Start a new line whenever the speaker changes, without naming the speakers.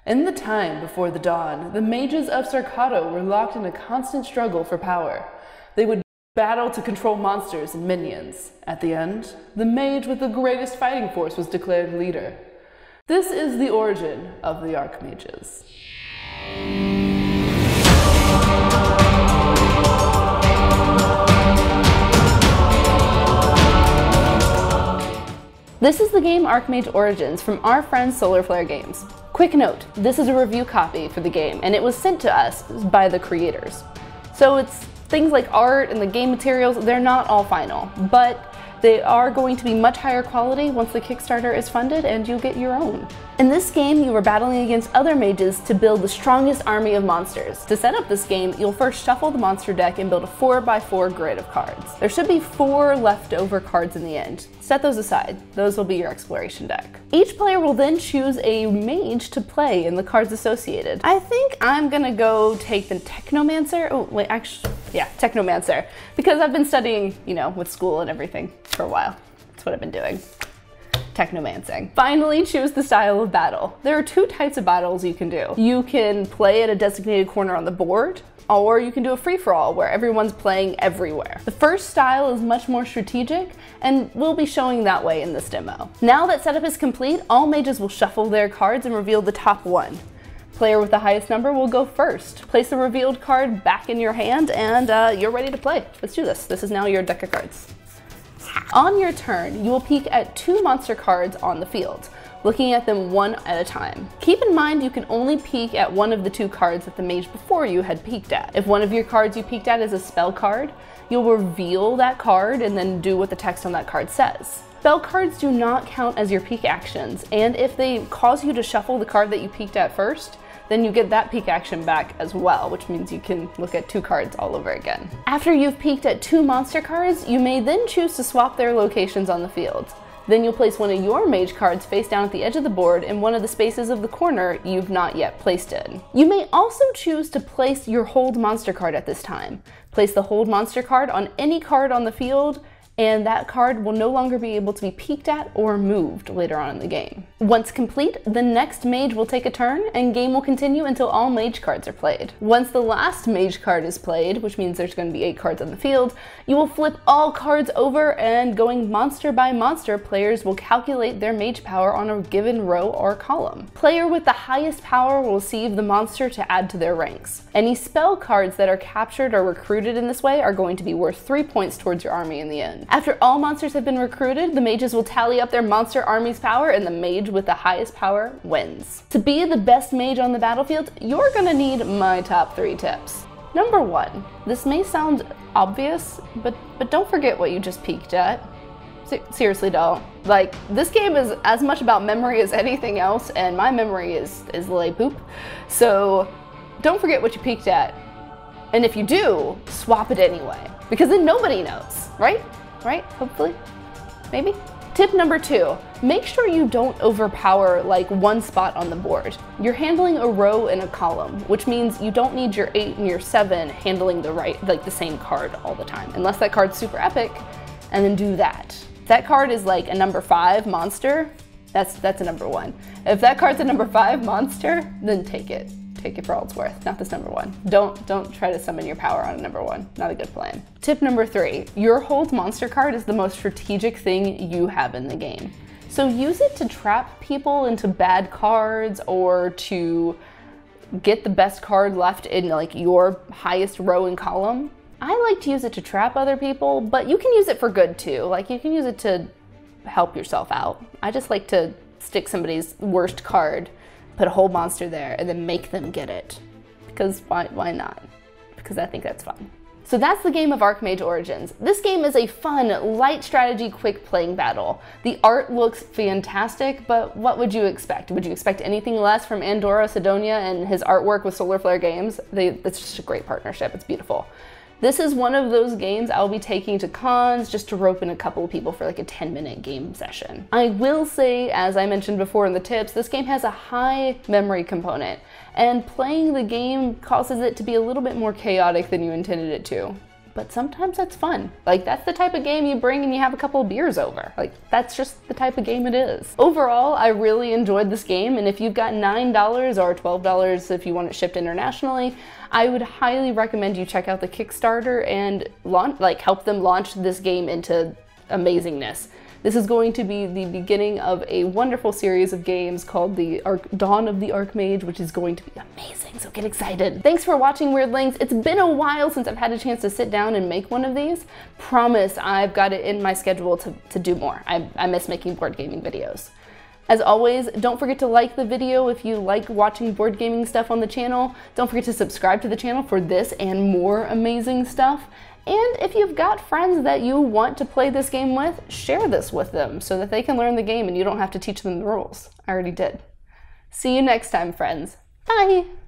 In the time before the dawn, the mages of Sarkato were locked in a constant struggle for power. They would battle to control monsters and minions. At the end, the mage with the greatest fighting force was declared leader. This is the origin of the Archmages. This is the game Archmage Origins from our friends SolarFlare Games. Quick note, this is a review copy for the game, and it was sent to us by the creators. So it's things like art and the game materials, they're not all final, but they are going to be much higher quality once the Kickstarter is funded and you get your own. In this game, you are battling against other mages to build the strongest army of monsters. To set up this game, you'll first shuffle the monster deck and build a 4x4 grid of cards. There should be 4 leftover cards in the end. Set those aside. Those will be your exploration deck. Each player will then choose a mage to play in the cards associated. I think I'm gonna go take the Technomancer. Oh, wait, actually, yeah, Technomancer. Because I've been studying, with school and everything for a while. That's what I've been doing. Technomancing. Finally, choose the style of battle. There are 2 types of battles you can do. You can play at a designated corner on the board, or you can do a free-for-all where everyone's playing everywhere. The first style is much more strategic, and we'll be showing that way in this demo. Now that setup is complete, all mages will shuffle their cards and reveal the top 1. Player with the highest number will go first. Place the revealed card back in your hand, and you're ready to play. Let's do this. This is now your deck of cards. On your turn, you will peek at 2 monster cards on the field, looking at them one at a time. Keep in mind you can only peek at one of the 2 cards that the mage before you had peeked at. If one of your cards you peeked at is a spell card, you'll reveal that card and then do what the text on that card says. Spell cards do not count as your peek actions, and if they cause you to shuffle the card that you peeked at first, then you get that peek action back as well, which means you can look at 2 cards all over again. After you've peeked at 2 monster cards, you may then choose to swap their locations on the field. Then you'll place one of your mage cards face down at the edge of the board in one of the spaces of the corner you've not yet placed in. You may also choose to place your hold monster card at this time. Place the hold monster card on any card on the field, and that card will no longer be able to be peeked at or moved later on in the game. Once complete, the next mage will take a turn, and game will continue until all mage cards are played. Once the last mage card is played, which means there's going to be 8 cards on the field, you will flip all cards over, and going monster by monster, players will calculate their mage power on a given row or column. Player with the highest power will receive the monster to add to their ranks. Any spell cards that are captured or recruited in this way are going to be worth 3 points towards your army in the end. After all monsters have been recruited, the mages will tally up their monster army's power, and the mage with the highest power wins. To be the best mage on the battlefield, you're gonna need my top 3 tips. Number 1, this may sound obvious, but don't forget what you just peeked at. Seriously don't. Like, this game is as much about memory as anything else, and my memory is lay poop. So don't forget what you peeked at. And if you do, swap it anyway, because then nobody knows, right? Right? Hopefully? Maybe? Tip number 2, make sure you don't overpower like one spot on the board. You're handling a row and a column, which means you don't need your 8 and your 7 handling the same card all the time, unless that card's super epic, and then do that. If that card is like a number 5 monster, that's a number 1. If that card's a number 5 monster, then take it. Take it for all it's worth, not this number 1. Don't try to summon your power on a number 1, not a good plan. Tip number 3, your hold monster card is the most strategic thing you have in the game. So use it to trap people into bad cards or to get the best card left in like your highest row and column. I like to use it to trap other people, but you can use it for good too. Like you can use it to help yourself out. I just like to stick somebody's worst card, put a whole monster there, and then make them get it. Because why not? Because I think that's fun. So that's the game of Archmage Origins. This game is a fun, light strategy, quick playing battle. The art looks fantastic, but what would you expect? Would you expect anything less from Andorra Sidonia and his artwork with SolarFlare Games? It's just a great partnership, it's beautiful. This is one of those games I'll be taking to cons just to rope in a couple of people for like a 10-minute game session. I will say, as I mentioned before in the tips, this game has a high memory component, and playing the game causes it to be a little bit more chaotic than you intended it to. but sometimes that's fun. Like, that's the type of game you bring and you have a couple of beers over. Like, that's just the type of game it is. Overall, I really enjoyed this game, and if you've got $9 or $12 if you want it shipped internationally, I would highly recommend you check out the Kickstarter and help them launch this game into amazingness. This is going to be the beginning of a wonderful series of games called the Dawn of the Archmage, which is going to be amazing, so get excited. Thanks for watching, Weirdlings. It's been a while since I've had a chance to sit down and make one of these. Promise, I've got it in my schedule to do more. I miss making board gaming videos. As always, don't forget to like the video if you like watching board gaming stuff on the channel. Don't forget to subscribe to the channel for this and more amazing stuff. And if you've got friends that you want to play this game with, share this with them so that they can learn the game and you don't have to teach them the rules. I already did. See you next time, friends. Bye!